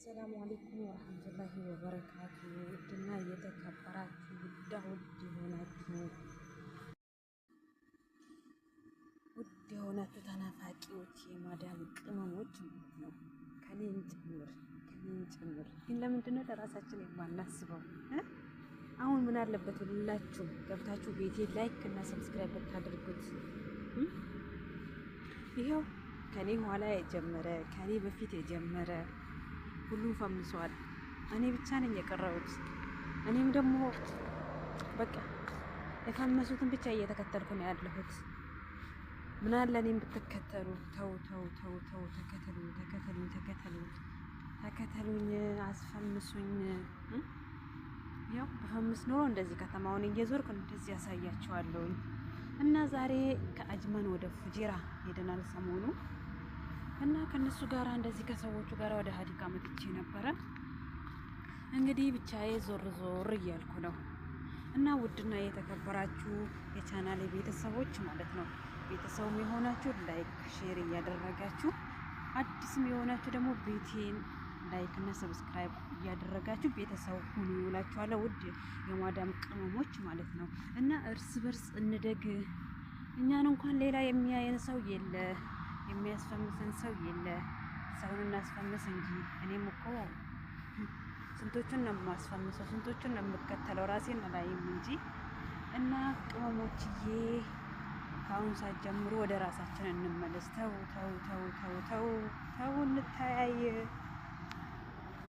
አሰላሙ አለይኩም ወራህመቱላሂ ወበረካቱ። ውድና እየተከበራችሁ ውድ የሆናችሁ ተናፋቂዎች የማዳም ቅመሞች ማለት ነው፣ ከኔን ጭምር ግን ለምንድን ነው ለራሳችን የማናስበው? አሁን ምን አለበት ሁላችሁ ገብታችሁ ቤቴ ላይክ እና ሰብስክራይብ ብታደርጉት። ይሄው ከኔ ኋላ የጀመረ ከኔ በፊት የጀመረ ሁሉም ፈምሷል። እኔ ብቻ ነኝ የቀረሁት። እኔም ደግሞ በቃ የፈመሱትን ብቻ እየተከተልኩ ነው ያለሁት። ምን አለ እኔም ብትከተሉ። ተው፣ ተከተሉኝ፣ አስፈምሱኝ። ያው በፈምስ ኖሮ እንደዚህ ከተማውን እየዞርኩ እንደዚህ ያሳያቸዋለሁኝ። እና ዛሬ ከአጅመን ወደ ፉጂራ ሄደናል ሰሞኑ እና ከነሱ ጋር እንደዚህ ከሰዎቹ ጋር ወደ ሀዲቃ መጥቼ ነበረ። እንግዲህ ብቻዬ ዞር እያልኩ ነው። እና ውድና የተከበራችሁ የቻናሌ ቤተሰቦች ማለት ነው፣ ቤተሰቡም የሆናችሁ ላይክ ሼር እያደረጋችሁ፣ አዲስም የሆናችሁ ደግሞ ቤቴን ላይክ እና ሰብስክራይብ እያደረጋችሁ ቤተሰብ ሁኑ እላችኋለሁ። ውድ የማዳም ቅመሞች ማለት ነው። እና እርስ በርስ እንደግ። እኛን እንኳን ሌላ የሚያየን ሰው የለ፣ የሚያስፈምሰን ሰው የለ። ሰውን እናስፈምስ እንጂ እኔም እኮ ስንቶቹን ነው የማስፈምሰው፣ ስንቶቹን ነው የምከተለው፣ ራሴን አላይም እንጂ። እና ቅመሞችዬ ከአሁን ሰዓት ጀምሮ ወደ ራሳችን እንመለስ። ተው እንተያይ።